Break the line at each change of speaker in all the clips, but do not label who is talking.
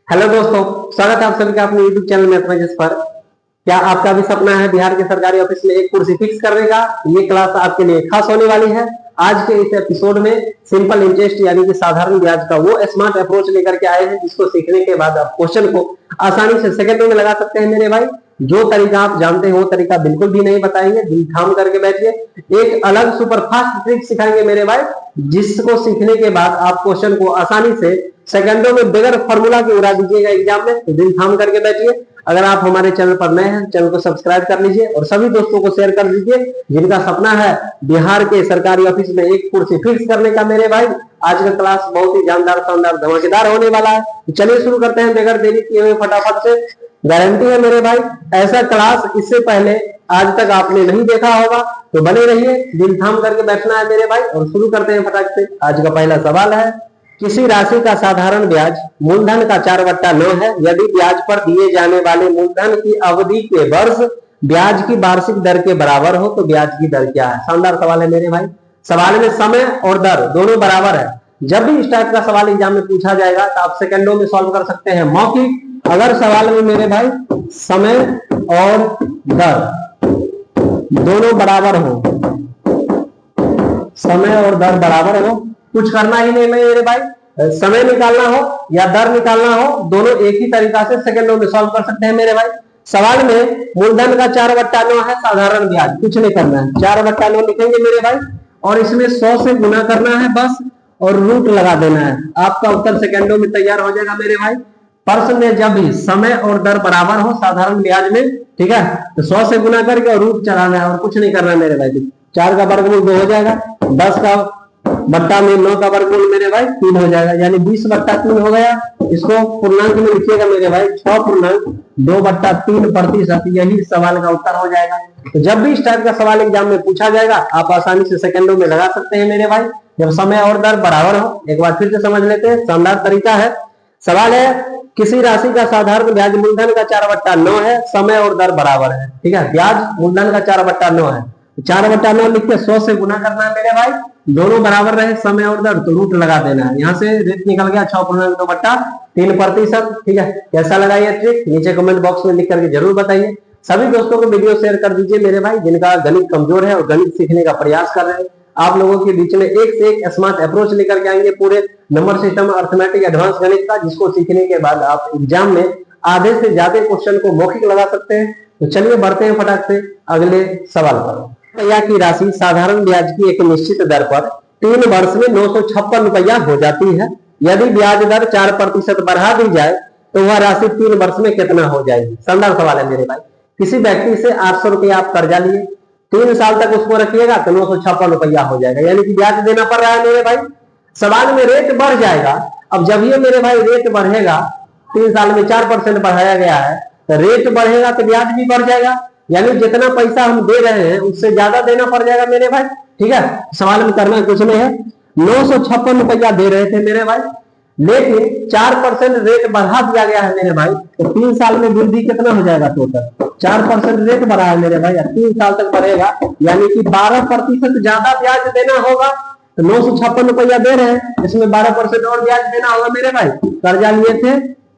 Hello दोस्तों, स्वागत है आप सभी का अपने यूट्यूब चैनल मैथमेटिक्स पर। क्या आपका भी सपना है बिहार के सरकारी ऑफिस में एक कुर्सी फिक्स करने का? ये क्लास आपके लिए खास होने वाली है। आज के इस एपिसोड में सिंपल इंटरेस्ट यानी कि साधारण ब्याज का वो स्मार्ट अप्रोच लेकर के आए हैं जिसको सीखने के बाद आप क्वेश्चन को आसानी से सेकंडों में लगा सकते हैं मेरे भाई। जो तरीका आप जानते हैं वो तरीका बिल्कुल भी नहीं बताएंगे, दिल थाम करके बैठिए। एक अलग सुपर फास्ट ट्रिक सिखाएंगे मेरे भाई, जिसको सीखने के बाद आप क्वेश्चन को आसानी से सेकंडों में बगैर फॉर्मूला के उड़ा दीजिएगा एग्जाम में। तो दिल थाम करके बैठिए। अगर आप हमारे चैनल पर नए हैं, चैनल को सब्सक्राइब कर लीजिए और सभी दोस्तों को शेयर कर दीजिए जिनका सपना है बिहार के सरकारी ऑफिस में एक कुर्सी फिक्स करने का। मेरे भाई आज का क्लास बहुत ही जानदार, शानदार, धमाकेदार होने वाला है। तो चलिए शुरू करते हैं बगैर देरी किए हुए फटाफट से। गारंटी है मेरे भाई, ऐसा क्लास इससे पहले आज तक आपने नहीं देखा होगा। तो बने रहिए, दिल थाम करके बैठना है मेरे भाई और शुरू करते हैं फटाक से। आज का पहला सवाल है, किसी राशि का साधारण ब्याज मूलधन का 4/9 है। यदि ब्याज पर दिए जाने वाले मूलधन की अवधि के वर्ष ब्याज की वार्षिक दर के बराबर हो तो ब्याज की दर क्या है? शानदार सवाल है मेरे भाई। सवाल में समय और दर दोनों बराबर है। जब भी इस टाइप का सवाल एग्जाम में पूछा जाएगा तो आप सेकंडों में सॉल्व कर सकते हैं मौखिक। अगर सवाल में मेरे भाई समय और दर दोनों बराबर हो, समय और दर बराबर हो, कुछ करना ही नहीं मेरे भाई। समय निकालना हो या दर निकालना हो, दोनों एक ही तरीका से सेकंडों में सॉल्व कर सकते हैं मेरे भाई। सवाल में मूलधन का 4/9 है साधारण ब्याज, कुछ नहीं करना है, 4/9 लिखेंगे मेरे भाई और इसमें 100 से गुना करना है बस और रूट लगा देना है। आपका उत्तर सेकंडों में तैयार हो जाएगा मेरे भाई। प्रश्न में जब भी समय और दर बराबर हो साधारण ब्याज में, ठीक है, तो 100 से गुना करके और रूट चलाना है और कुछ नहीं करना है मेरे भाई। 4 का वर्गमूल 2 हो जाएगा, 10 का बट्टा में 9 का वर्गमूल मेरे भाई 3 हो जाएगा, यानी 20/3 हो गया। इसको पूर्णांक में लिखिएगा मेरे भाई, 6.2/3%। यही सवाल का उत्तर हो जाएगा। तो जब भी इस टाइप का सवाल एग्जाम में पूछा जाएगा आप आसानी से सेकंडों में लगा सकते हैं मेरे भाई, जब समय और दर बराबर हो। एक बार फिर से समझ लेते हैं, शानदार तरीका है। सवाल है, किसी राशि का साधारण ब्याज मूलधन का 4/9 है, समय और दर बराबर है। ठीक है, ब्याज मूलधन का 4/9 है, 4/9 लिख के 100 से गुना करना है मेरे भाई, दोनों बराबर रहे समय और दर तो रूट लगा देना है। यहाँ से रेट निकल गया 6.2/3%। ठीक है, कैसा लगा ये ट्रिक नीचे कमेंट बॉक्स में लिख करके जरूर बताइए। सभी दोस्तों को वीडियो शेयर कर दीजिए मेरे भाई जिनका गणित कमजोर है और गणित सीखने का प्रयास कर रहे हैं। आप लोगों के बीच में एक से एक स्मार्ट अप्रोच लेकर के आएंगे पूरे नंबर सिस्टम अर्थमेटिक एडवांस गणित का, जिसको सीखने के बाद आप एग्जाम में आधे से ज्यादा क्वेश्चन को मौखिक लगा सकते हैं। तो चलिए बढ़ते हैं फटाक से अगले सवाल पर। रुपया की राशि साधारण ब्याज की एक निश्चित दर पर 3 वर्ष में 956 रुपया हो जाती है। यदि ब्याज दर 4% बढ़ा दी जाए तो वह राशि 3 वर्ष में कितना हो जाएगी? शानदार सवाल है मेरे भाई। किसी व्यक्ति से 800 रुपया आप कर्जा लिए, 3 साल तक उसको रखिएगा तो 956 रुपया हो जाएगा, यानी कि ब्याज देना पड़ रहा है मेरे भाई। सवाल में रेट बढ़ जाएगा। अब जब ये मेरे भाई रेट बढ़ेगा, 3 साल में 4% बढ़ाया गया है, तो रेट बढ़ेगा तो ब्याज भी बढ़ जाएगा, यानी जितना पैसा हम दे रहे हैं उससे ज्यादा देना पड़ जाएगा मेरे भाई। ठीक है, सवाल में करना कुछ नहीं है। 956 रुपया दे रहे थे मेरे भाई, लेकिन 4% रेट बढ़ा दिया गया है मेरे भाई, तो 3 साल में वृद्धि कितना हो जाएगा? टोटल 4% रेट बढ़ा है मेरे भाई, 3 साल तक बढ़ेगा, यानी कि 12% ज्यादा ब्याज देना होगा। तो 956 रुपया दे रहे हैं, इसमें 12% और ब्याज देना होगा मेरे भाई। कर्जा लिए थे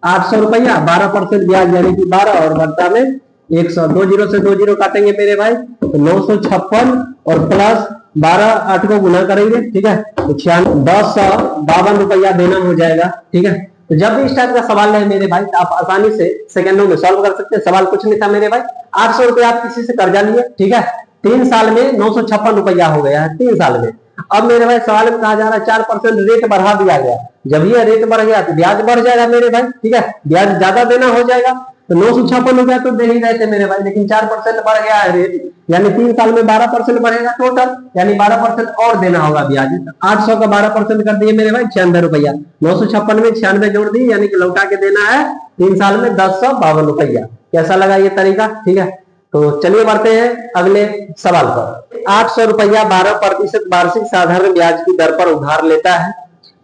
800 रुपया, 12% ब्याज यानी कि 12 और बढ़ता में 100, 2 जीरो से 2 जीरो काटेंगे मेरे भाई, तो 956 और प्लस 12, 8 को गुना करेंगे। ठीक है, तो 1052 रुपया देना हो जाएगा। ठीक है, तो जब भी इस टाइप का सवाल है मेरे भाई तो आप आसानी से सेकंडों में सॉल्व कर सकते हैं। सवाल कुछ नहीं था मेरे भाई, 800 रुपया आप किसी से कर्जा लिए, ठीक है, 3 साल में 956 रुपया हो गया है 3 साल में। अब मेरे भाई सवाल में कहा जा रहा है 4% रेट बढ़ा दिया गया, जब ये रेट बढ़ गया तो ब्याज बढ़ जाएगा मेरे भाई। ठीक है, ब्याज ज्यादा देना हो जाएगा, तो 956 रुपया तो दे ही रहे थे मेरे भाई, लेकिन 4% बढ़ गया है रेट, यानी 3 साल में 12% बढ़ेगा टोटल, यानी 12% और देना होगा ब्याज। 800 का 12% कर दिए मेरे भाई 96 रुपया, 956 में 96 जोड़ दी, यानी कि लौटा के देना है 3 साल में 1052 रुपया। कैसा लगा ये तरीका? ठीक है, तो चलिए बढ़ते हैं अगले सवाल पर। 800 रुपया 12% वार्षिक साधारण ब्याज की दर पर उधार लेता है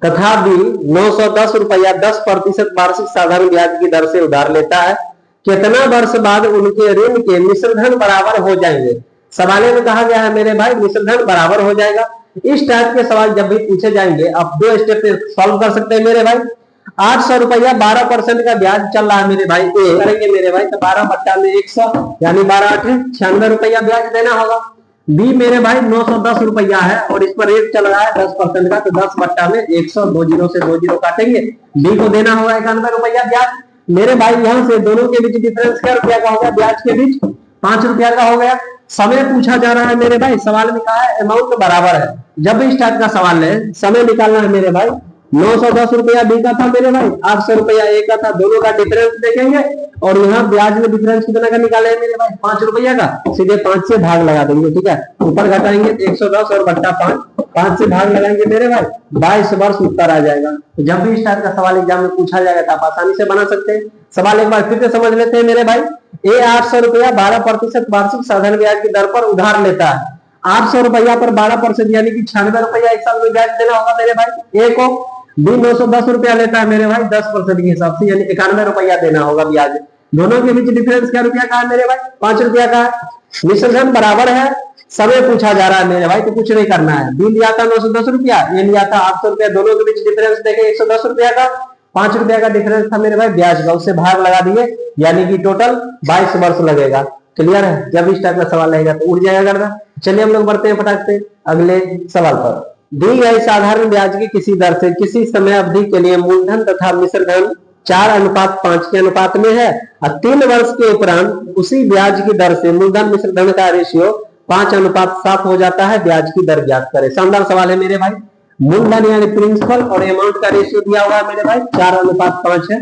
तथा भी 910 रुपया 10% वार्षिक साधारण ब्याज की दर से उधार लेता है। कितना वर्ष बाद उनके ऋण के मिश्रधन बराबर हो जाएंगे? सवाल में कहा गया है मेरे भाई मिश्रधन बराबर हो जाएगा। इस टाइप के सवाल जब भी पूछे जाएंगे आप 2 स्टेप पे सॉल्व कर सकते हैं मेरे भाई। 800 रुपया 12% का ब्याज चल रहा है मेरे भाई। ए करेंगे मेरे भाई तो 12 बट्टा में 100 यानी 12 8 96 रुपया ब्याज देना होगा। बी मेरे भाई 910 रुपया है और इस पर रेट चल रहा है 10% का, तो 10 बट्टा में 100 दो जीरो से 2 जीरो काटेंगे। बी को देना होगा 91 रुपया ब्याज मेरे भाई। यहाँ से दोनों के बीच डिफरेंस क्या रुपया का होगा, ब्याज के बीच 5 रुपया का हो गया। समय पूछा जा रहा है मेरे भाई, सवाल में कहा है अमाउंट बराबर है। जब भी इस टाइप का सवाल है समय निकालना है मेरे भाई। 910 रुपया बी का था मेरे भाई, 800 रुपया ए का था, दोनों का डिफरेंस देखेंगे और यहाँ ब्याज में डिफरेंस कितना का निकाले है मेरे भाई, 5 रुपया का। सीधे 5 से भाग लगा देंगे, ठीक है। ऊपर घटाएंगे 110 और बट्टा 5 से भाग लगाएंगे मेरे भाई, 22 वर्ष उत्तर आ जाएगा। तो जब भी इस टाइप का सवाल एग्जाम में पूछा जाएगा तो आप आसानी से बना सकते हैं। सवाल एक बार फिर से समझ लेते हैं मेरे भाई। ए 800 रुपया 12% वार्षिक साधारण ब्याज की दर पर उधार लेता है। 800 रुपया पर 12% यानी कि 96 रुपया एक साल में ब्याज देना होगा मेरे भाई ए को। बी 910 रुपया लेता है मेरे भाई 10% के हिसाब से, यानी 91 रुपया देना होगा ब्याज। दोनों के बीच डिफरेंस क्या रुपया का है मेरे भाई, 5 रुपया का है। मिश्रधन बराबर है, समय पूछा जा रहा है मेरे भाई तो कुछ नहीं करना है। बी लिया था 910 रुपया, ये लिया था 800 रुपया, दोनों के बीच डिफरेंस देखे 110 रुपया का, 5 रुपया का डिफरेंस था मेरे भाई ब्याज का, उससे भाग लगा दिए यानी कि टोटल 22 वर्ष लगेगा। क्लियर है। जब इस टाइप का सवाल रहेगा तो उड़ जाएगा गर्दा। चलिए हम लोग बढ़ते हैं फटाक से अगले सवाल पर। दी गई साधारण ब्याज की किसी दर से किसी समय अवधि के लिए मूलधन तथा मिश्रधन 4:5 के अनुपात में है और 3 वर्ष के उपरांत उसी ब्याज की दर से मूलधन मिश्रधन का रेशियो 5:7 हो जाता है। ब्याज की दर ज्ञात करें। शानदार सवाल है मेरे भाई। मूलधन यानी प्रिंसिपल और अमाउंट का रेशियो दिया हुआ है मेरे भाई 4:5 है।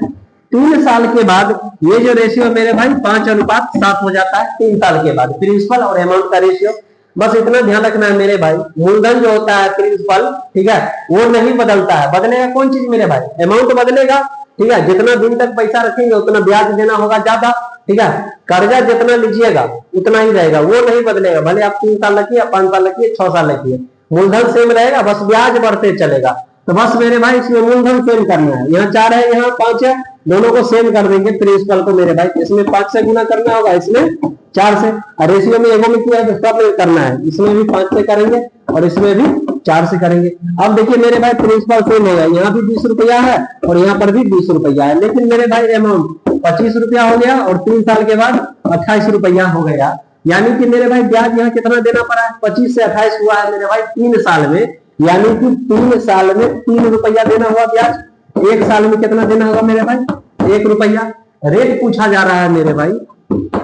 3 साल के बाद ये जो रेशियो मेरे भाई 5:7 हो जाता है। 3 साल के बाद प्रिंसिपल और अमाउंट का रेशियो, बस इतना ध्यान रखना है मेरे भाई। मूलधन जो होता है प्रिंसिपल, ठीक है, वो नहीं बदलता है। बदलेगा कौन चीज मेरे भाई, अमाउंट बदलेगा, ठीक है। जितना दिन तक पैसा रखेंगे उतना ब्याज देना होगा ज्यादा, ठीक है। कर्जा जितना लीजिएगा उतना ही रहेगा, वो नहीं बदलेगा। भले आप 3 साल रखिए, 5 साल रखिए, 6 साल रखिए, मूलधन सेम रहेगा, बस ब्याज बढ़ते चलेगा। तो बस मेरे भाई इसमें मूलधन सेम करना है। यहाँ 4 है, यहाँ 5 है, दोनों को सेम कर देंगे प्रिंसिपल को मेरे भाई। इसमें 5 से गुना करना होगा, इसमें 4 से। और रेशियो में एगो में किया है तो सब करना है। इसमें भी 5 से करेंगे और इसमें भी 4 से करेंगे। अब देखिए मेरे भाई प्रिंसिपल सेम होगा, यहाँ भी 20 रुपया है और यहाँ पर भी 20 रुपया है, लेकिन मेरे भाई अमाउंट 25 रुपया हो गया और 3 साल के बाद 28 रुपया हो गया। यानी कि मेरे भाई ब्याज यहाँ कितना देना पड़ा है, 25 से 28 हुआ है मेरे भाई 3 साल में, यानी कि 3 साल में 3 रुपया देना हुआ ब्याज। 1 साल में कितना देना होगा मेरे भाई, 1 रुपया। रेट पूछा जा रहा है मेरे भाई,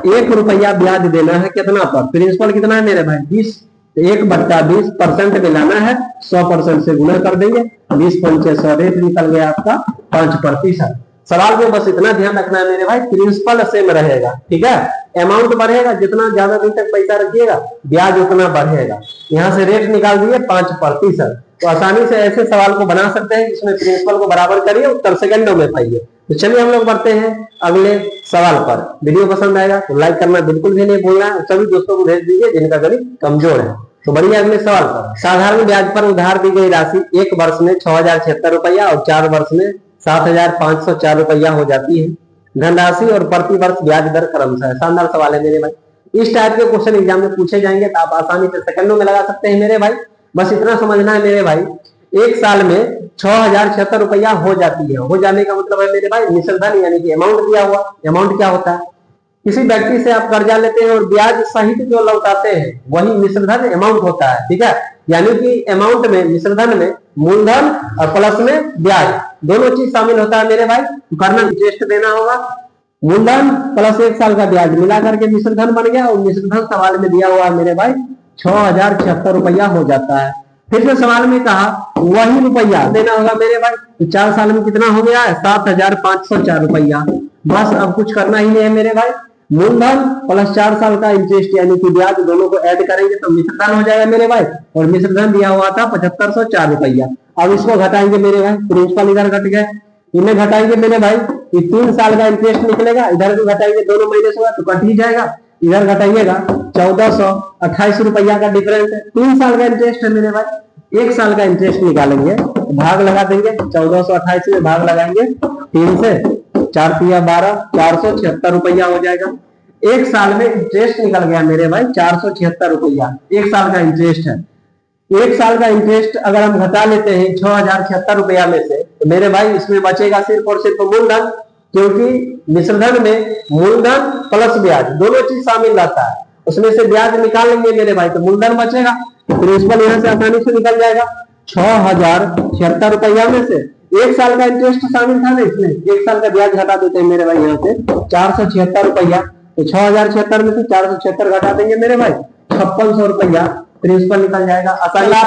1 रुपया ब्याज देना है कितना पर, प्रिंसिपल कितना है मेरे भाई 20, 1/20% मिलाना है, 100% से गुना कर देंगे, 20 पंचे 100, रेट निकल गया आपका 5%। सवाल में बस इतना ध्यान रखना है मेरे भाई, प्रिंसिपल सेम रहेगा, ठीक है। अमाउंट बढ़ेगा, जितना ज्यादा दिन तक पैसा रखिएगा ब्याज उतना बढ़ेगा। यहाँ से रेट निकाल दिए 5%। तो आसानी से ऐसे सवाल को बना सकते हैं जिसमें प्रिंसिपल को बराबर करिए, उत्तर सेकंडों में पाइए। तो चलिए हम लोग बढ़ते हैं अगले सवाल पर। वीडियो पसंद आएगा तो लाइक करना बिल्कुल भी नहीं भूलना है, सभी दोस्तों को भेज दीजिए जिनका गणित कमजोर है। तो बढ़िए अगले सवाल पर। साधारण ब्याज पर उधार दी गई राशि 1 वर्ष में 6076 रुपया और 4 वर्ष में 7504 रुपया हो जाती है। धनराशि और प्रति वर्ष ब्याज दर क्रमशः है। शानदार सवाल है मेरे भाई। इस टाइप के क्वेश्चन एग्जाम में पूछे जाएंगे तो आप आसानी से सेकंडों में लगा सकते हैं मेरे भाई। बस इतना समझना है मेरे भाई, 1 साल में 6076 रुपया हो जाती है। हो जाने का मतलब है मेरे भाई मिश्रधन यानी कि अमाउंट दिया हुआ। अमाउंट क्या होता है, किसी व्यक्ति से आप कर्जा लेते हैं और ब्याज सहित जो लौटाते हैं वही मिश्रधन अमाउंट होता है, ठीक है। यानी कि अमाउंट में, मिश्रधन में मूलधन और प्लस में ब्याज दोनों चीज शामिल होता है मेरे भाई। करना इंटरेस्ट देना होगा, मूलधन प्लस 1 साल का ब्याज मिला करके मिश्रधन बन गया और मिश्रधन सवाल में दिया हुआ है मेरे भाई 6076 रुपया हो जाता है। फिर से सवाल में कहा वही रुपया देना होगा मेरे भाई, तो 4 साल में कितना हो गया है 7504 रुपया। बस अब कुछ करना ही नहीं है मेरे भाई, मूलधन प्लस 4 साल का इंटरेस्ट यानी कि ब्याज दोनों को ऐड करेंगे तो मिश्रधन हो जाएगा मेरे भाई। और मिश्रधन दिया हुआ था 7504 रुपया। अब इसको घटाएंगे मेरे भाई, प्रिंसिपल इधर घट गए, इन्हें घटाएंगे मेरे भाई, ये 3 साल का इंटरेस्ट निकलेगा, इधर भी घटाएंगे, दोनों माइनस होगा तो कट ही जाएगा, इधर घटाइएगा 1428 रुपया का डिफरेंस है। 3 साल का इंटरेस्ट है मेरे भाई, 1 साल का इंटरेस्ट निकालेंगे, भाग लगा देंगे, 1428 में भाग लगाएंगे 3 से, 4 तिया 12, 476 रुपया हो जाएगा। 1 साल में इंटरेस्ट निकल गया मेरे भाई 476 रुपया, 1 साल का इंटरेस्ट है। 1 साल का इंटरेस्ट अगर हम घटा लेते हैं 6076 रुपया में से तो मेरे भाई इसमें बचेगा सिर्फ और सिर्फ मूलधन, क्योंकि मिश्रधन में मूलधन प्लस ब्याज दोनों चीज शामिल रहता है, उसमें से ब्याज निकाल लेंगे मेरे भाई तो मूलधन बचेगा। तो प्रिंसिपल यहाँ से आसानी से निकल जाएगा। 6076 रुपया में से 1 साल का इंटरेस्ट शामिल था ना, इसमें 1 साल का ब्याज घटा देते हैं मेरे भाई यहाँ से 476 रुपया। तो 6076 में से 476 घटा देंगे मेरे भाई 5600 रुपया प्रिंसिपल निकल जाएगा। अगला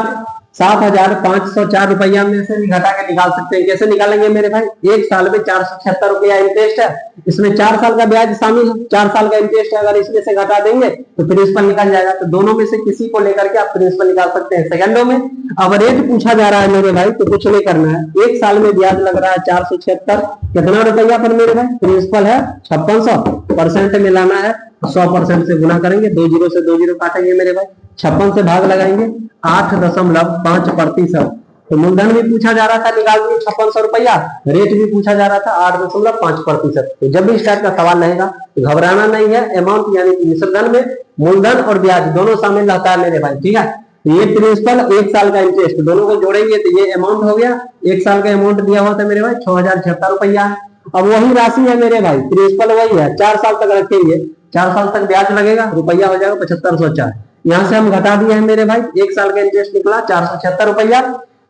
7504 रुपया में से भी घटा के निकाल सकते हैं। कैसे निकालेंगे मेरे भाई, 1 साल में 476 रुपया इंटरेस्ट है, इसमें 4 साल का ब्याज शामिल है, 4 साल का इंटरेस्ट है, अगर इसमें से घटा देंगे तो प्रिंसिपल निकल जाएगा। तो दोनों में से किसी को लेकर के आप प्रिंसिपल निकाल सकते हैं सेकंडों में। अब रेट पूछा जा रहा है मेरे भाई तो कुछ नहीं करना है, 1 साल में ब्याज लग रहा है 476 कितना रुपया पर मेरे भाई, प्रिंसिपल है 5600, परसेंट में लाना है 100% से गुना करेंगे, 2 जीरो से 2 जीरो काटेंगे मेरे भाई, 56 से भाग लगाएंगे 8.5%। तो मूलधन भी पूछा जा रहा था निकाल दिए 5600 रुपया, रेट भी पूछा जा रहा था 8.5%। तो जब भी इस टाइप का सवाल रहेगा तो घबराना नहीं है, अमाउंट यानी मिश्रधन में मूलधन और ब्याज दोनों शामिल रहता है मेरे भाई, ठीक है। ये प्रिंसिपल 1 साल का इंटरेस्ट दोनों को जोड़ेंगे तो ये अमाउंट हो गया, 1 साल का अमाउंट दिया हुआ था मेरे भाई 6076 रुपया है। अब वही राशि है मेरे भाई, प्रिंसिपल वही है, 4 साल तक रखेंगे, 4 साल तक ब्याज लगेगा, रुपया हो जाएगा 7504। यहाँ से हम घटा दिए हैं मेरे भाई, 1 साल का इंटरेस्ट निकला 476 रुपया।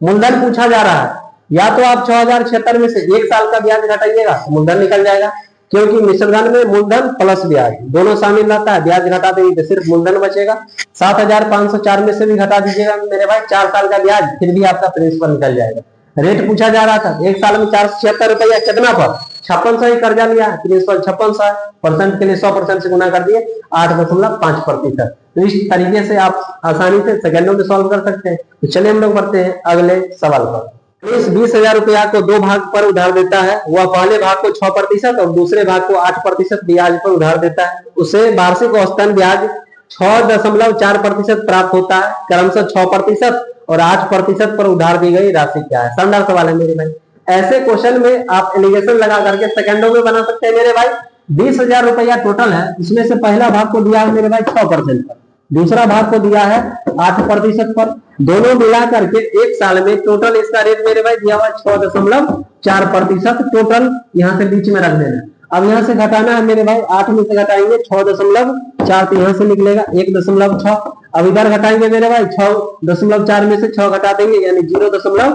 मूलधन पूछा जा रहा है, या तो आप 6076 में से 1 साल का ब्याज घटाइएगा मूलधन निकल जाएगा, क्योंकि मिश्रधन में मूलधन प्लस ब्याज दोनों शामिल रहता है, ब्याज घटा देंगे तो सिर्फ मूलधन बचेगा। 7504 में से भी घटा दीजिएगा मेरे भाई 4 साल का ब्याज, फिर भी आपका प्रिंसिपल निकल जाएगा। रेट पूछा जा रहा था 1 साल में 476 रुपया कितना पर, 5600 ही कर्जा लिया, प्रिंसिपल 5600 है, परसेंट के लिए 100% से गुना कर दिए 8.5%। तो इस तरीके से आप आसानी से सेकंडों में सॉल्व कर सकते हैं। तो चलिए हम लोग बढ़ते हैं अगले सवाल पर। इस 20,000 रुपया को 2 भाग पर उधार देता है, वह पहले भाग को 6% और दूसरे भाग को 8% ब्याज पर उधार देता है, उसे वार्षिक औसतन ब्याज 6.4% प्राप्त होता है, क्रमशः 6% और 8% पर उधार दी गई राशि क्या है। शानदार सवाल है मेरे भाई, ऐसे क्वेश्चन में आप एलिगेशन लगा करके सेकंडों में बना सकते हैं मेरे भाई। 20,000 रुपया टोटल है, इसमें से पहला भाग को दिया है मेरे भाई 6% पर, दूसरा भाग को दिया है 8% पर, दोनों मिला करके 1 साल में टोटल इसका रेट मेरे भाई दिया हुआ 6.4%। टोटल यहाँ से बीच में रख देना। अब यहाँ से घटाना है मेरे भाई, 8 में से घटाएंगे 6.4 तो यहाँ से निकलेगा 1.6। अब इधर घटाएंगे मेरे भाई 6.4 में से 6 घटा देंगे यानी 0.4,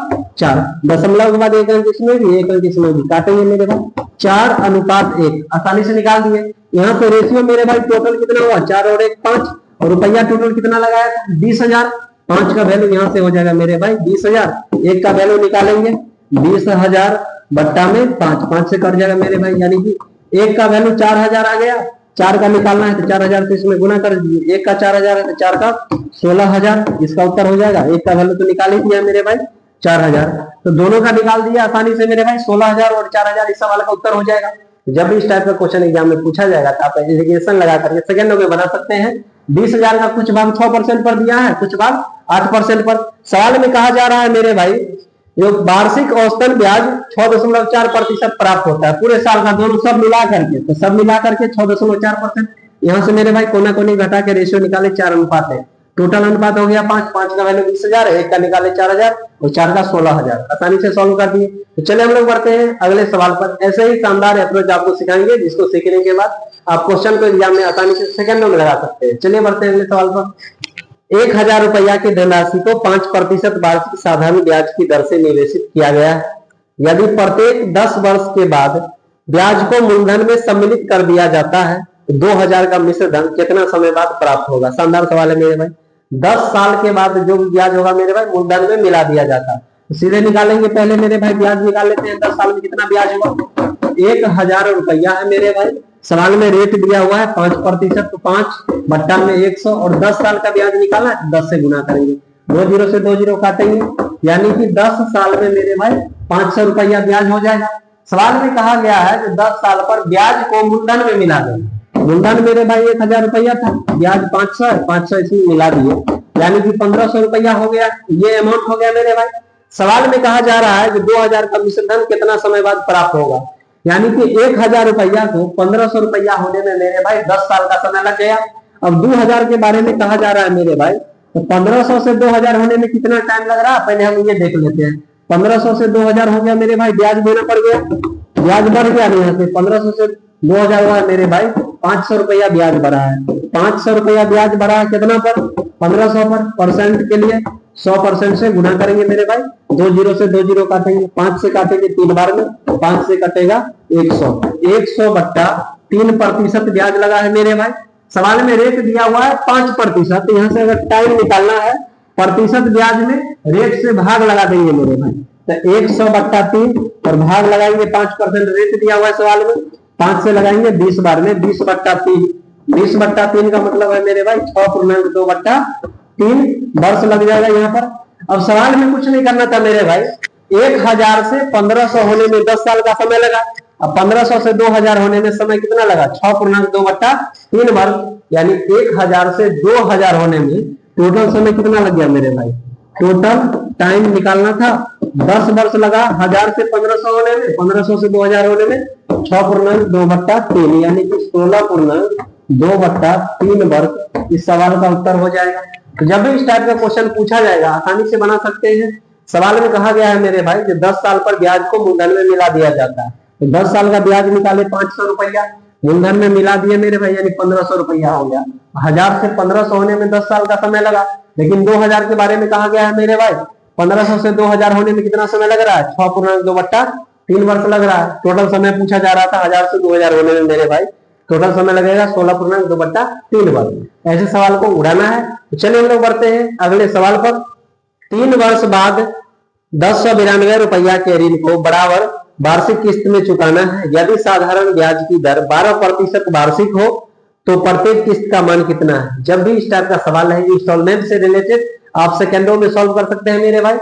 दशमलव के बाद 1 अंक इसमें भी 1 अंक इसमें भी काटेंगे मेरे भाई 4:1, आसानी से निकाल दिए। यहाँ पे रेशियो मेरे भाई टोटल कितना हुआ 4 और 1 5, और रुपया टोटल कितना लगाया था 20,000। 5 का वैल्यू यहाँ से हो जाएगा मेरे भाई 20,000, 1 का वैल्यू निकालेंगे 20,000 बट्टा में 5 से कट जाएगा मेरे भाई, यानी कि 1 का वैल्यू 4,000 आ गया, 4 का निकालना है तो 4,000 से इसमें गुना कर दीजिए, 1 का 4,000 है तो 4 का 16,000, इसका उत्तर हो जाएगा। 1 का वैल्यू तो निकाल ही दिया मेरे भाई 4,000, तो दोनों का निकाल दिया आसानी से मेरे भाई 16,000 और 4,000 इस सवाल का उत्तर हो जाएगा। जब भी इस टाइप का क्वेश्चन एग्जाम में पूछा जाएगा तो आप एलिगेशन लगा करके सेकंडों में बना सकते हैं। 20,000 का कुछ भाग 6% पर दिया है, कुछ भाग 8% पर। सवाल में कहा जा रहा है मेरे भाई जो वार्षिक औसतन ब्याज 6.4% प्राप्त होता है पूरे साल का, दोनों सब मिला करके, तो सब मिला करके 6.4%। यहाँ से मेरे भाई कोना कोनी घटा के रेशियो निकाले 4:1, टोटल अनुपात हो गया 5 का वैल्यू 20,000, 1 का निकाले 4,000 और 4 का 16,000, आसानी से सॉल्व कर दिए। तो चलिए हम लोग बढ़ते हैं अगले सवाल पर। ऐसे ही शानदार अप्रोच आपको सिखाएंगे जिसको सीखने के बाद आप क्वेश्चन को एग्जाम में आसानी से सेकंडों में लगा सकते हैं। चलिए बढ़ते हैं अगले सवाल पर। 1,000 रुपया की धनराशि को 5% वार्षिक साधारण ब्याज की दर से निवेशित किया गया है। यदि प्रत्येक 10 वर्ष के बाद ब्याज को मूलधन में सम्मिलित कर दिया जाता है तो 2,000 का मिश्र धन कितना समय बाद प्राप्त होगा। शानदार सवाल है मेरे भाई। 10 साल के बाद जो ब्याज होगा मेरे भाई मूलधन में मिला दिया जाता है, तो सीधे निकालेंगे। पहले मेरे भाई ब्याज निकाल लेते हैं, 10 साल में कितना ब्याज हुआ 1,000 रुपया है मेरे भाई। सवाल में रेट दिया हुआ है 5%, तो 5 बट्टा में 100 और 10 साल का ब्याज निकालना है 10 से गुना करेंगे, 2 जीरो से 2 जीरो काटेंगे, यानी कि 10 साल में मेरे भाई 500 रुपया ब्याज हो जाएगा। सवाल में कहा गया है कि 10 साल पर ब्याज को मूलधन में मिला दें। मूलधन मेरे भाई 1,000 रुपया था, ब्याज 500 है, 500 इसमें मिला दिए यानी कि 1,500 रुपया हो गया, ये अमाउंट हो गया मेरे भाई। सवाल में कहा जा रहा है कि 2,000 का मिश्र धन कितना समय बाद प्राप्त होगा, यानी कि 1,000 रुपया को 1,500 रुपया होने में मेरे भाई 10 साल का समय लग गया। अब 2,000 के बारे में कहा जा रहा है मेरे भाई, तो 1,500 से 2,000 होने में कितना टाइम लग रहा है पहले हम ये देख लेते हैं। 1500 से 2000 हो गया मेरे भाई, ब्याज देना पड़ गया, ब्याज बढ़ गया यहाँ से 1500 से 2000 हुआ मेरे भाई, 500 रुपया ब्याज बढ़ा है, 500 रुपया ब्याज बढ़ा है कितना पर, 1500 पर। परसेंट के लिए 100% से गुना करेंगे मेरे भाई, 2 जीरो से 2 जीरो काटेंगे, 5 से काटेंगे 3 बार में, 5 से कटेगा 100, 100 बट्टा 3% ब्याज लगा है मेरे भाई। सवाल में रेट दिया हुआ है 5%, यहाँ से अगर टाइम निकालना है प्रतिशत ब्याज में रेट से भाग लगा देंगे मेरे भाई, तो 100 बट्टा 3 और भाग लगाएंगे 5% रेट दिया हुआ है सवाल में, 5 से लगाएंगे 20 बार में, 20 बट्टा 3, 20 बट्टा 3 का मतलब है मेरे भाई 6.2 बट्टा 3 वर्ष लग जाएगा यहाँ पर। अब सवाल में कुछ नहीं करना था मेरे भाई, 1000 से 1500 होने में 10 साल का समय लगा, अब 1500 से 2000 होने में समय कितना लगा, 6.2 बट्टा 3 वर्ष, यानी 1000 से 2000 होने में टोटल समय कितना लग गया मेरे भाई, टोटल टाइम निकालना था 10 वर्ष लगा, 1000 से 1500 होने में, 1500 से 2000 होने में 6.2 बट्टा 3 यानी कि 16.2 बट्टा 3 वर्ष इस सवाल का उत्तर हो जाएगा। तो जब भी इस टाइप का क्वेश्चन पूछा जाएगा आसानी से बना सकते हैं। सवाल में कहा गया है मेरे भाई कि 10 साल पर ब्याज को मूलधन में मिला दिया जाता है, तो 10 साल का ब्याज निकाले 500 रुपया, मूलधन में मिला दिए मेरे भाई यानी 1500 रुपया हो गया। 1000 से 1500 होने में 10 साल का समय लगा, लेकिन 2000 के बारे में कहा गया है मेरे भाई 1500 से 2000 होने में कितना समय लग रहा है, 6.2 बट्टा 3 वर्ष लग रहा है। टोटल समय पूछा जा रहा था 1000 से 2000 होने में मेरे भाई टोटल समय लगेगा 16.2 बट्टा 3 वर्ष। ऐसे सवाल को उड़ाना है। तो चलिए हम लोग बढ़ते हैं अगले सवाल पर। 3 वर्ष बाद 1092 रुपया के ऋण को बराबर वार्षिक किस्त में चुकाना है। यदि साधारण ब्याज की दर 12% वार्षिक हो तो प्रत्येक किस्त का मान कितना है। जब भी इस टाइप का सवाल है इंस्टॉलमेंट से रिलेटेड आप सेकेंडों में सॉल्व कर सकते हैं मेरे भाई।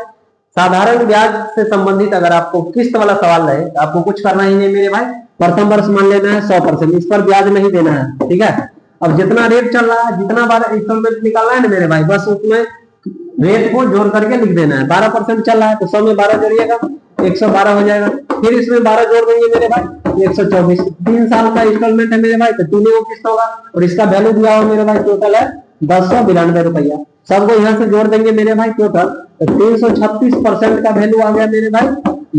साधारण ब्याज से संबंधित अगर आपको किस्त वाला सवाल रहे तो आपको कुछ करना ही नहीं मेरे भाई, प्रथम वर्ष मान लेना है 100%, इस पर ब्याज नहीं देना है, ठीक है। अब जितना रेट चल रहा है, जितना बार इंस्टॉलमेंट निकालना है ना मेरे भाई, बस उसमें रेट को जोड़ करके लिख देना है। 12% चल रहा है तो 100 में 12 जोड़िएगा 112 हो जाएगा, फिर इसमें 12 जोड़ देंगे मेरे भाई 124। 3 साल का इंस्टॉलमेंट है मेरे भाई तो 3 किस्त होगा और इसका वैल्यू दिया हुआ मेरे भाई टोटल है 1092 रुपया। सबको यहाँ से जोड़ देंगे मेरे भाई टोटल, तो 336% का वैल्यू आ गया मेरे भाई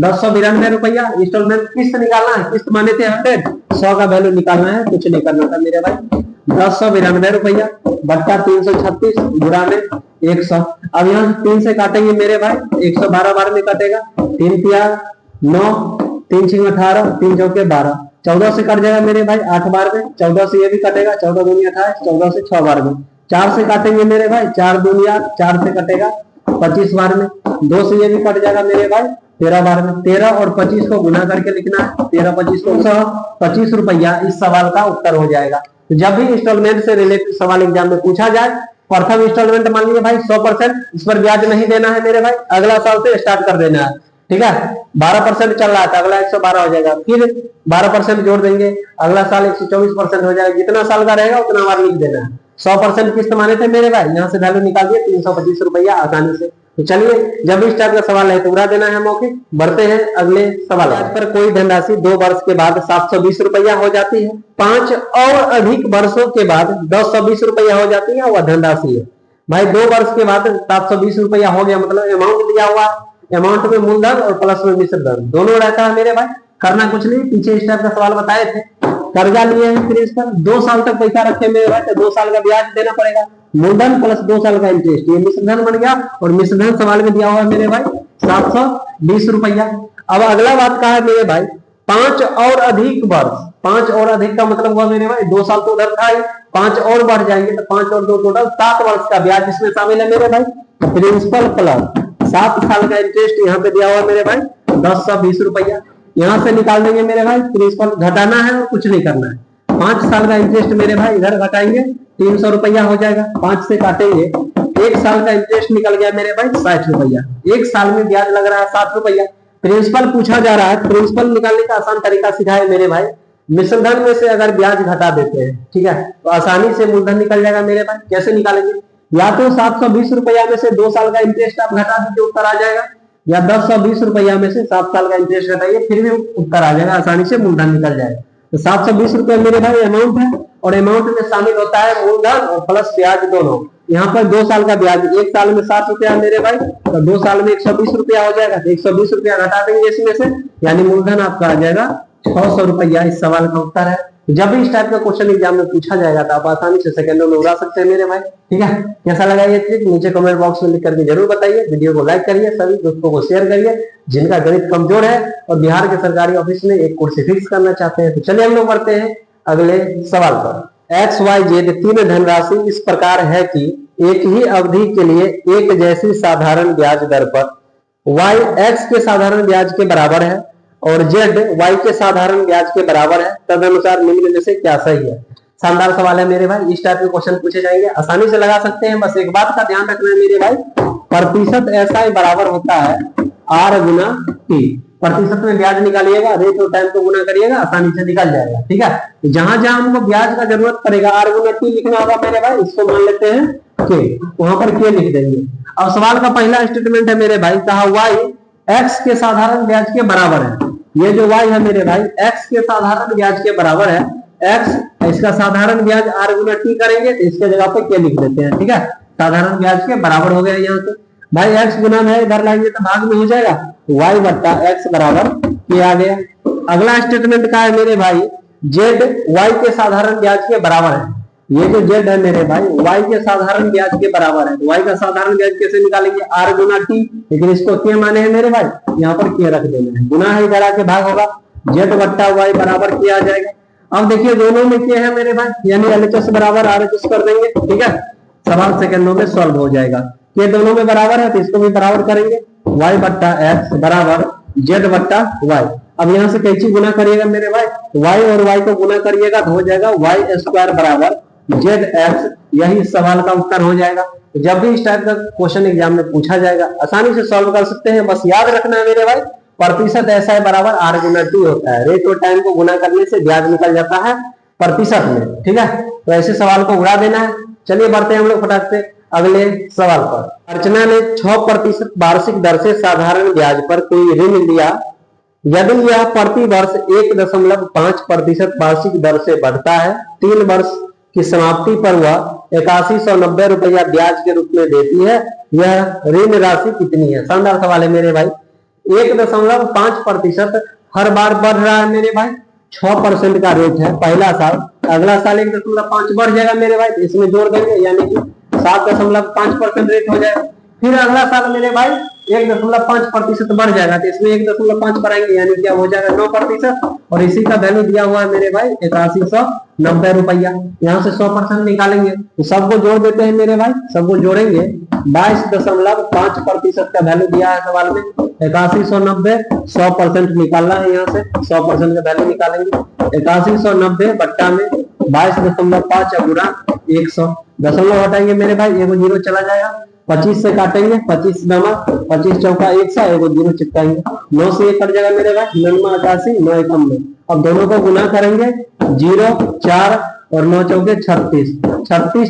1092 रुपया। इंस्टॉलमेंट किस्त निकालना है, किस्त माने थे 100, 100 का वैल्यू निकालना है, कुछ नहीं करना था मेरे भाई। 1092 रुपया बट्टा 336 गुणा में 100। अब यहाँ 3 से काटेंगे मेरे भाई 112 बार में कटेगा, 3 तिया 9, 3 6 18, 3 चौके 12, 14 से कट जाएगा मेरे भाई 8 बार में, 14 से ये भी कटेगा 14 दूनी 28, 14 से 6 बार में, 4 से काटेंगे मेरे भाई 4 दूनिया 4 से कटेगा 25 बार में, 2 से ये भी कट जाएगा मेरे भाई 13 बार में। 13 और 25 को गुना करके लिखना है, 13 25 को 125 रुपया इस सवाल का उत्तर हो जाएगा। तो जब भी इंस्टॉलमेंट से रिलेटेड सवाल एग्जाम में पूछा जाए, प्रथम इंस्टॉलमेंट मान लीजिए भाई 100%, इस पर ब्याज नहीं देना है मेरे भाई, अगला साल से स्टार्ट कर देना है, ठीक है। 12% चल रहा था, अगला 112 हो जाएगा, फिर 12% जोड़ देंगे, अगला साल 124% हो जाएगा, जितना साल का रहेगा उतना बार लिख देना है। 100% किस्त माने थे मेरे भाई, यहाँ से वैल्यू निकाल दिए 325 रुपया आसानी से। तो चलिए जब इस टाइप का सवाल है तो उड़ा देना है मौके। बढ़ते हैं अगले सवाल पर। कोई धनराशि 2 वर्ष के बाद 720 रुपया हो जाती है, 5 और अधिक वर्षों के बाद 1020 रुपया हो जाती है, वह धनराशि है भाई। 2 वर्ष के बाद 720 रुपया हो गया, मतलब अमाउंट दिया हुआ, अमाउंट में मूलधन और प्लस में मिश्र धन दोनों रहता है मेरे भाई। करना कुछ नहीं, पीछे इस टाइप का सवाल बताए थे, कर्जा लिए हैं फिर इस पर 2 साल तक पैसा रखे मेरे भाई, तो 2 साल का ब्याज देना पड़ेगा, मूलधन प्लस 2 साल का इंटरेस्ट, ये मिश्रधन बन गया। और मिश्रधन सवाल में दिया हुआ है मेरे भाई 720 रुपया। अब अगला बात कहा है मेरे भाई 5 और अधिक वर्ष, 5 और अधिक का मतलब हुआ मेरे भाई 2 साल तो उधर था ही, 5 और बढ़ जाएंगे तो 5 और 2 टोटल 7 वर्ष का ब्याज इसमें शामिल है मेरे भाई। तो प्रिंसिपल प्लस 7 साल का इंटरेस्ट यहाँ पे दिया हुआ मेरे भाई 1020 रुपया, यहाँ से निकाल देंगे मेरे भाई। प्रिंसिपल घटाना है और कुछ नहीं करना है। 5 साल का इंटरेस्ट मेरे भाई इधर घटाएंगे 300 रुपया हो जाएगा, 5 से काटेंगे 1 साल का इंटरेस्ट निकल गया मेरे भाई 60 रुपया, 1 साल में ब्याज लग रहा है 7 रुपया। प्रिंसिपल पूछा जा रहा है, प्रिंसिपल निकालने का आसान तरीका सिखाए मेरे भाई। मिश्रधन में से अगर ब्याज घटा देते हैं, ठीक है, तो आसानी से मूलधन निकल जाएगा मेरे भाई। कैसे निकालेंगे, या तो 720 रुपया में से 2 साल का इंटरेस्ट आप घटा दीजिए, उत्तर आ जाएगा, या 1020 रुपया में से 7 साल का इंटरेस्ट घटाइए, फिर भी उत्तर आ जाएगा, आसानी से मूलधन निकल जाएगा। तो 720 रुपया मेरे भाई अमाउंट है, और अमाउंट में शामिल होता है मूलधन और प्लस ब्याज दोनों। यहाँ पर 2 साल का ब्याज, 1 साल में 60 रुपया मेरे भाई, तो 2 साल में 120 रुपया हो जाएगा, तो 120 रुपया घटा देंगे इसमें से, यानी मूलधन आपका आ जाएगा 600 रुपया। इस सवाल का उत्तर है। जब भी इस टाइप का क्वेश्चन एग्जाम में पूछा जाएगा तो आप आसानी से सेकंडों में उड़ा सकते हैं मेरे भाई। ठीक है, कैसा लगा ये ट्रिक नीचे कमेंट बॉक्स में लिख करके जरूर बताइए। वीडियो को लाइक करिए, सभी दोस्तों को शेयर करिए जिनका गणित कमजोर है और बिहार के सरकारी ऑफिस में एक कुर्सी फिक्स करना चाहते हैं। तो चलिए हम लोग बढ़ते हैं अगले सवाल पर। XYZ तीन धनराशि इस प्रकार है कि एक ही अवधि के लिए एक जैसी साधारण ब्याज दर पर Y X के साधारण ब्याज के बराबर है और Z Y के साधारण ब्याज के बराबर है, तदनुसार निम्न में से क्या सही है। शानदार सवाल है मेरे भाई। इस टाइप के क्वेश्चन पूछे जाएंगे, आसानी से लगा सकते हैं। बस एक बात का ध्यान रखना है मेरे भाई, प्रतिशत ऐसा बराबर होता है R गुना T। प्रतिशत में ब्याज निकालिएगा, रेट और टाइम को गुना करिएगा, आसानी से निकल जाएगा। ठीक है, जहां जहां हमको ब्याज का जरूरत पड़ेगा R गुना T लिखना होगा मेरे भाई, इसको मान लेते हैं K, वहां पर K लिख देंगे। अब सवाल का पहला स्टेटमेंट है मेरे भाई, कहा Y X के साधारण ब्याज के बराबर है। ये जो Y है मेरे भाई X के साधारण ब्याज के बराबर है। X इसका साधारण ब्याज R गुना T करेंगे तो इसके जगह पे K लिख देते हैं। ठीक है, साधारण ब्याज के बराबर हो गया। यहाँ से भाई x गुना में इधर लाएंगे तो भाग में हो जाएगा, y बट्टा x बराबर K आ गया। अगला स्टेटमेंट का है मेरे भाई, z y के साधारण ब्याज के बराबर है। ये जो z है मेरे भाई y के साधारण ब्याज के बराबर है, तो y का साधारण ब्याज कैसे निकालेंगे, r गुना t, लेकिन इसको K माने हैं मेरे भाई, यहाँ पर K रख देना है, गुना है इधर आके भाग होगा, z बट्टा y बराबर K आ जाएगा। अब देखिए दोनों में K है मेरे भाई, यानी LHS बराबर RHS कर देंगे। ठीक है, सवाल सेकंडों में सॉल्व हो जाएगा। ये दोनों में बराबर है तो इसको भी बराबर करेंगे, y बट्टा x बराबर z बट्टा y। अब यहाँ से कैची गुना करिएगा मेरे भाई, y और y को गुना करिएगा तो हो जाएगा y स्क्वायर बराबर zx, यही सवाल का उत्तर हो जाएगा। जब भी इस टाइप का क्वेश्चन एग्जाम में पूछा जाएगा आसानी से सॉल्व कर सकते हैं। बस याद रखना है मेरे भाई, प्रतिशत ऐसा है बराबर R गुना T होता है, रेट और टाइम को गुना करने से ब्याज निकल जाता है प्रतिशत में। ठीक है, तो ऐसे सवाल को उड़ा देना है। चलिए बढ़ते हैं हम लोग फटाक से अगले सवाल पर। अर्चना ने 6% वार्षिक दर से साधारण ब्याज पर कोई ऋण लिया, यदि यह प्रति वर्ष 1.5% वार्षिक दर से बढ़ता है, 3 वर्ष की समाप्ति पर वह 8190 रुपया ब्याज के रूप में देती है, यह ऋण राशि कितनी है। शानदार सवाल है मेरे भाई। 1.5% हर बार बढ़ रहा है मेरे भाई, 6% का रेट है पहला साल, अगला साल 1.5 बढ़ जाएगा मेरे भाई, इसमें जोड़ देंगे यानी कि 7.5% रेट हो जाएगा। फिर अगला साल मेरे भाई 1.5% बढ़ जाएगा तो इसमें 1.5 बढ़ाएंगे यानी क्या हो जाएगा 9%, और इसी का वैल्यू दिया हुआ है मेरे भाई 8190 रुपया। यहाँ से 100% निकालेंगे तो सबको जोड़ देते हैं मेरे भाई, सबको जोड़ेंगे 22.5% का वैल्यू दिया है सवाल में, 8190 100% निकालना है, यहाँ से 100% का वैल्यू निकालेंगे, 8190 बट्टा में 22.5 गुना 100, दशमलव हटाएंगे मेरे भाई, एगो जीरो चला जाएगा, 25 से काटेंगे, 25 नमक 25 चौका 100, एगो जीरो चिपकाएंगे, 9 से 1 कट जाएगा मेरे भाई, 9 88 9 91। अब दोनों को गुना करेंगे, 0 4 और 9 चौके 36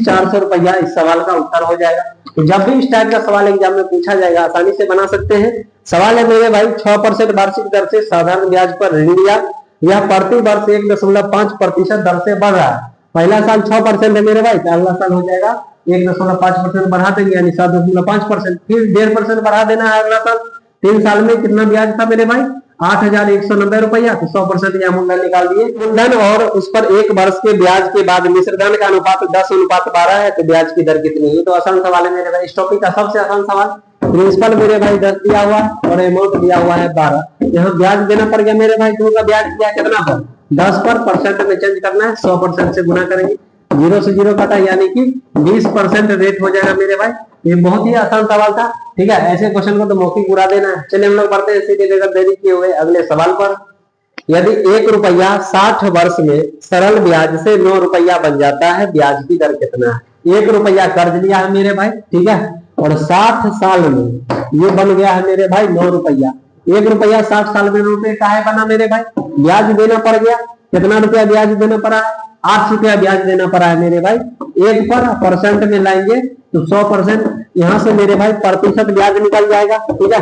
400 रुपया इस सवाल का उत्तर हो जाएगा। तो जब भी इस टाइप का सवाल एग्जाम में पूछा जाएगा आसानी से बना सकते हैं। सवाल है मेरे भाई, 6% वार्षिक दर से साधारण ब्याज पर ऋण लिया, यह प्रति वर्ष 1.5% दर से बढ़ रहा है। पहला साल 6% है मेरे भाई, अगला साल हो जाएगा 1.5% बढ़ा देंगे यानी 7.5%, फिर 1.5% बढ़ा देना है अगला साल। 3 साल में कितना ब्याज था मेरे भाई 8190 रुपया, तो 100% यहाँ मूलधन निकाल दिए। मूलधन और उस पर 1 वर्ष के ब्याज के बाद मिश्रधन का अनुपात 10:12 है, तो ब्याज की दर कितनी है। तो आसान सवाल है मेरे भाई, इस टॉपिक का सबसे आसान सवाल। प्रिंसिपल मेरे भाई 10 दिया हुआ है और अमाउंट दिया हुआ है 12, यहाँ ब्याज देना पड़ गया मेरे भाई, क्यों का ब्याज दिया कितना पर 10 पर, परसेंट में चेंज करना है, 100% से गुना करेंगे, 0 से 0 काटा यानी कि 20% रेट हो जाएगा मेरे भाई। ये बहुत ही आसान सवाल था। ठीक है, ऐसे क्वेश्चन को तो मौखिक उड़ा देना है। चलिए हम लोग बढ़ते हैं सीधे बगैर देरी किए हुए अगले सवाल पर। यदि 1 रुपया 60 वर्ष में सरल ब्याज से 9 रुपया बन जाता है, ब्याज की दर कितना है। 1 रुपया कर्ज लिया है मेरे भाई, ठीक है, और 60 साल में ये बन गया है मेरे भाई 9 रुपया। 1 रुपया 60 साल में रुपये का है बना मेरे भाई, ब्याज देना पड़ गया, कितना रुपया ब्याज देना पड़ा है 8 रुपया ब्याज देना पड़ा है मेरे भाई। 1 पर परसेंट में लाएंगे तो 100%, यहाँ से मेरे भाई प्रतिशत ब्याज निकल जाएगा। ठीक है,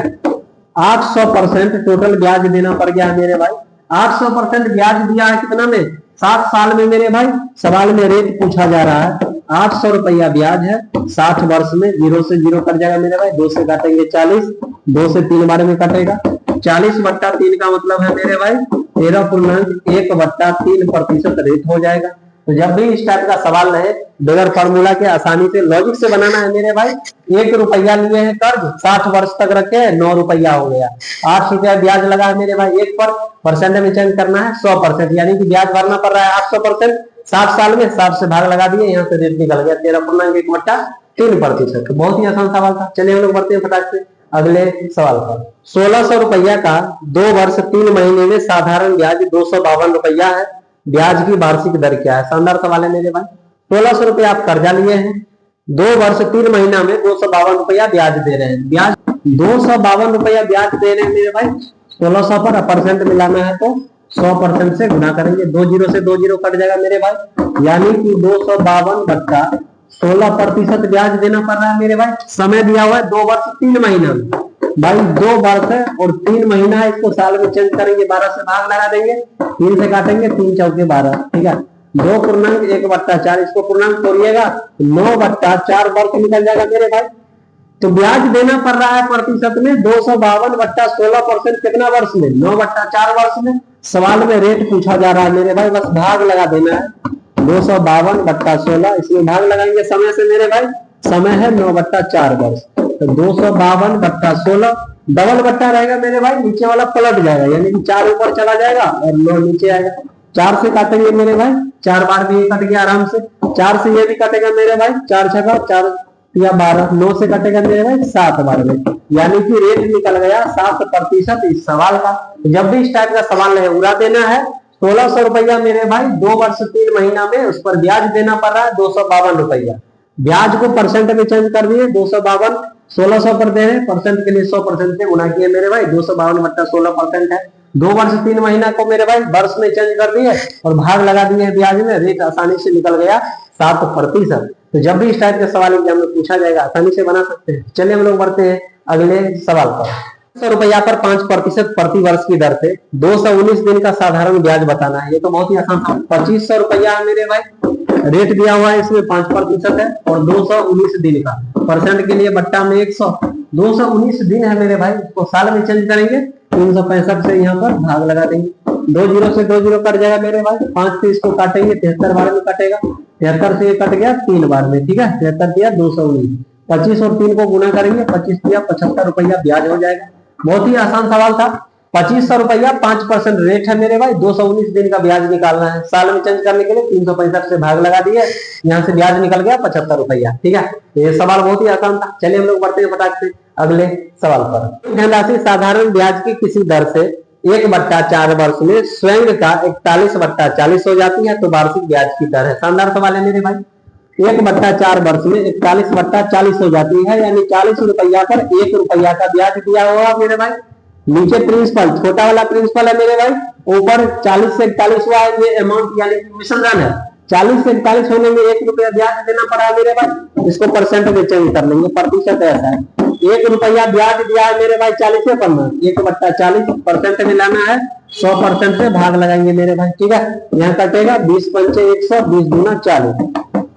800% टोटल ब्याज देना पड़ गया है मेरे भाई। 800% ब्याज दिया है कितना में 60 साल में मेरे भाई। सवाल में रेट पूछा जा रहा है 800 रुपया ब्याज है 60 वर्ष में। 0 से 0 कट जाएगा मेरे भाई, 2 से काटेंगे 40, 2 से 3 बार में कटेगा। 40/3 का मतलब है मेरे भाई 13.1/3% रेट हो जाएगा। तो जब भी इस टाइप का सवाल रहे बगैर फॉर्मूला के आसानी से लॉजिक से बनाना है मेरे भाई। 1 रुपया लिए हैं कर्ज, 60 वर्ष तक रखे, 9 रुपया हो गया। 8 रुपया ब्याज लगा है मेरे भाई 1 पर, परसेंट में चेंज करना है 100%, यानी कि ब्याज भरना पड़ रहा है 800%। 60 साल में 60 से भाग लगा दिए, यहाँ से रेट निकल गया 13.1/3%। बहुत ही आसान सवाल था। चलिए हम लोग बढ़ते हैं फटाक से अगले सवाल पर। 1600 रुपया का 2 वर्ष 3 महीने में साधारण ब्याज 252 रुपया है। ब्याज की वार्षिक दर क्या है? शानदार सवाल है मेरे भाई। 1600 रुपया आप कर्जा लिए हैं, 2 वर्ष 3 महीना में 252 रुपया ब्याज दे रहे हैं। ब्याज 252 रुपया ब्याज दे रहे हैं मेरे भाई। 1600 पर परसेंट मिलाना है तो 100% से गुना करेंगे। 2 0 से 2 0 कट जाएगा मेरे भाई, यानी कि 252/16% ब्याज देना पड़ रहा है मेरे भाई। समय दिया हुआ है 2 वर्ष 3 महीना में भाई, 2 वर्ष है और 3 महीना है, इसको साल में चेंज करेंगे, 12 से भाग लगा देंगे, 3 से काटेंगे, 3 चौके 12, ठीक है। 2.1/4, इसको पूर्णांक तोड़िएगा 9/4 वर्ष निकल जाएगा मेरे भाई। तो ब्याज देना पड़ रहा है प्रतिशत में 252/16%, कितना वर्ष में? 9/4 वर्ष में। सवाल में रेट पूछा जा रहा है मेरे भाई, बस भाग लगा देना है 252/16, इसमें भाग लगाएंगे समय से मेरे भाई, समय है 9/4 वर्ष। तो 252/16 डबल बट्टा रहेगा मेरे भाई, नीचे वाला पलट जाएगा, यानी कि 4 ऊपर चला जाएगा और 9 नीचे आएगा। 4 से काटेंगे मेरे भाई, 4 बार भी कट गया आराम से। 4 से ये भी कटेगा मेरे भाई, 4 छक्का 4 या 12, 9 से कटेगा मेरे भाई 7 बार में, यानी कि रेट निकल गया 7% इस सवाल का। जब भी इस टाइप का सवाल है उड़ा देना है। 1600 रुपया मेरे भाई 2 वर्ष 3 महीना में, उस पर ब्याज देना पड़ रहा है 252 रुपया। ब्याज को परसेंट में चेंज कर दिए, 252 1600 पर दे रहे, परसेंट के लिए 100% से गुना किए मेरे भाई, 252/16% है। 2 वर्ष 3 महीना को मेरे भाई वर्ष में चेंज कर दिए और भाग लगा दिए ब्याज में, रेट आसानी से निकल गया 7%। तो जब भी इस टाइप का सवाल एग्जाम में पूछा जाएगा आसानी से बना सकते हैं। चलिए हम लोग बढ़ते हैं अगले सवाल पर। 100 रुपया पर 5% प्रति वर्ष की दर से 219 दिन का साधारण ब्याज बताना है। ये तो बहुत ही आसान था। 2500 रुपया मेरे भाई, रेट दिया हुआ है इसमें 5% है और 219 दिन का, परसेंट के लिए बट्टा में 100, 219 दिन है मेरे भाई, इसको साल में चेंज करेंगे 365 से यहाँ पर भाग लगा देंगे। 2 0 से 2 0 कट जाएगा मेरे भाई, 5 से इसको काटेंगे 73 बार में कटेगा, 73 से ये कट गया 3 बार में, ठीक है। 73 दिया 219, 25 और 3 को गुना करेंगे, 25 दिया 75 रुपया ब्याज हो जाएगा। बहुत ही आसान सवाल था। 2500 रुपया 5% रेट है मेरे भाई, 219 दिन का ब्याज निकालना है। साल में चेंज करने के लिए 365 से भाग लगा दिए, यहाँ से ब्याज निकल गया 75 रुपया, ठीक है। ये सवाल बहुत ही आसान था। चलिए हम लोग बढ़ते हैं फटाक से अगले सवाल पर। धनराशि साधारण ब्याज की किसी दर से 1/4 वर्ष में स्वयं का 41/40 हो जाती है, तो वार्षिक ब्याज की दर है। शानदार सवाल है मेरे भाई। 1/4 वर्ष में 41/40 हो जाती है, यानी 40 रुपया पर 1 रुपया का ब्याज दिया हुआ मेरे भाई। नीचे प्रिंसिपल, छोटा वाला प्रिंसिपल है मेरे भाई, ऊपर 40 से 41 हुआ है, ये अमाउंट यानी कि मिश्रण है। 40 से 41 होने में 1 रुपया ब्याज देना पड़ा मेरे भाई, इसको परसेंट में चेंज कर लेंगे, प्रतिशत ऐसा है। 1 रुपया ब्याज दिया है मेरे भाई 40 पर, 1/40 परसेंट में लाना है, 100% से भाग लगाएंगे मेरे भाई, ठीक है। यहाँ कटेगा 20 पंचे 100, 20 दूना 40,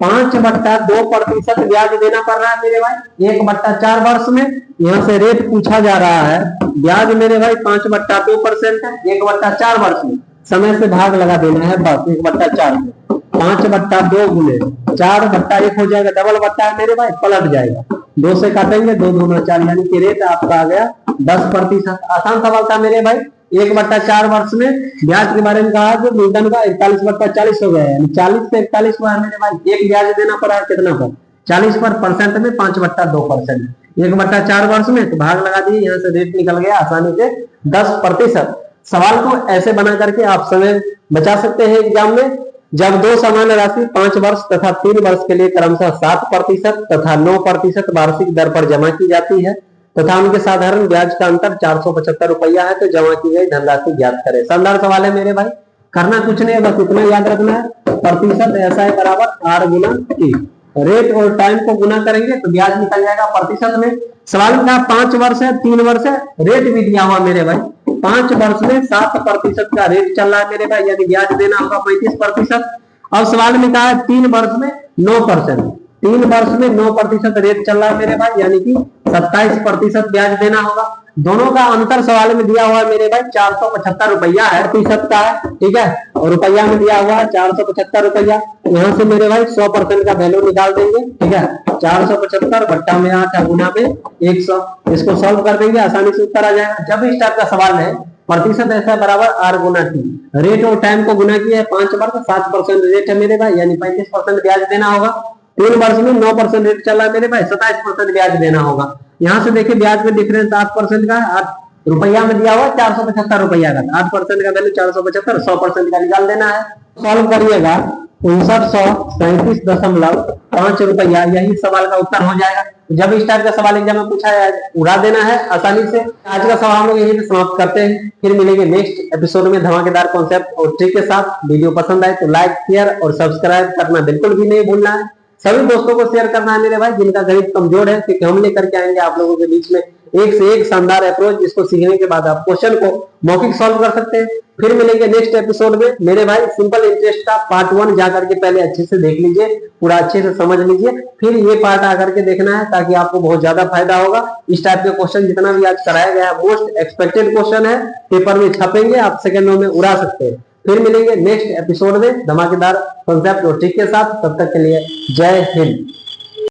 5/2% ब्याज देना पड़ रहा है मेरे भाई 1/4 वर्ष में। यहाँ से रेट पूछा जा रहा है, ब्याज मेरे भाई 5/2% है 1/4 वर्ष में, समय से भाग लगा देना है बस 1/4 में। 5/2 गुने 4/1 हो जाएगा, डबल बट्टा है मेरे भाई, पलट जाएगा, 2 से काटेंगे 2 दूना 4, यानी कि रेट आपका आ गया 10%। आसान सवाल था मेरे भाई। 1/4 वर्ष में ब्याज के बारे में कहा, जो मूलधन का 41/40 हो गया है, 40 से 41 हुआ है मेरे भाई। एक ब्याज देना पड़ा है कितना पर? 40 पर, परसेंट में 5/2%, 1/4 वर्ष में, तो भाग लगा दिए, यहाँ से रेट निकल गया आसानी से 10%। सवाल को ऐसे बना करके आप समय बचा सकते हैं एग्जाम में। जब 2 समान राशि 5 वर्ष तथा 3 वर्ष के लिए क्रमशः 7% तथा 9% वार्षिक दर पर जमा की जाती है तथा उनके साधारण ब्याज का अंतर 475 रुपया है, तो जमा की गई धनराशि ज्ञात करें। शानदार सवाल है मेरे भाई। करना कुछ नहीं है, बस इतना याद रखना है, प्रतिशत ऐसा है बराबर R गुना T। रेट और टाइम को गुना करेंगे तो ब्याज निकल जाएगा प्रतिशत में। सवाल में 5 वर्ष है 3 वर्ष है, रेट भी दिया हुआ मेरे भाई। 5 वर्ष में 7% का रेट चल रहा है मेरे भाई, यानी ब्याज देना होगा 35%। अब सवाल में कहा है 3 वर्ष में 9%, 3 वर्ष में 9% रेट चल रहा है मेरे भाई, यानी कि 27% ब्याज देना होगा। दोनों का अंतर सवाल में दिया हुआ है मेरे भाई 475 रुपया है, प्रतिशत का है, ठीक है, और रुपया में दिया हुआ है 475 रुपया। यहाँ से मेरे भाई 100% का वैल्यू निकाल देंगे, ठीक है, 475 बट्टा में 8 गुना में 100, इसको सॉल्व कर देंगे, आसानी से उत्तर आ जाएगा। जब इस टाइप का सवाल है प्रतिशत ऐसा बराबर R गुना T, रेट और टाइम को गुना किया है 5 वर्ष, 7% रेट है मेरे भाई, यानी 35% ब्याज देना होगा। 3 वर्ष में 9% रेट चल रहा है मेरे भाई, 27% ब्याज देना होगा। यहाँ से देखिए ब्याज में डिफरेंस 8% का, 8 रुपया में दिया हुआ 475 रुपया का, 8% का वैल्यू 475, 100% का निकाल देना है। सॉल्व करिएगा 5937.5 रुपया, यही सवाल का उत्तर हो जाएगा। जब इस टाइप का सवाल एग्जाम में पूछा है उड़ा देना है आसानी से। आज का सवाल हम लोग यही समाप्त करते हैं, फिर मिलेंगे नेक्स्ट एपिसोड में धमाकेदार कॉन्सेप्ट और ट्रिक के साथ। वीडियो पसंद आए तो लाइक शेयर और सब्सक्राइब करना बिल्कुल भी नहीं भूलना है। सभी दोस्तों को शेयर करना है मेरे भाई जिनका गणित कमजोर है, क्योंकि हम लेकर के आएंगे आप लोगों के बीच में एक से एक शानदार अप्रोच, जिसको सीखने के बाद आप क्वेश्चन को मौखिक सॉल्व कर सकते हैं। फिर मिलेंगे नेक्स्ट एपिसोड में मेरे भाई। सिंपल इंटरेस्ट का पार्ट 1 जाकर के पहले अच्छे से देख लीजिए, पूरा अच्छे से समझ लीजिए, फिर ये पार्ट आकर के देखना है, ताकि आपको बहुत ज्यादा फायदा होगा। इस टाइप के क्वेश्चन जितना भी आज कराया गया है मोस्ट एक्सपेक्टेड क्वेश्चन है, पेपर में छपेंगे, आप सेकंडों में उड़ा सकते हैं। फिर मिलेंगे नेक्स्ट एपिसोड में धमाकेदार कॉन्सेप्ट और ट्रिक के साथ। तब तक के लिए जय हिंद।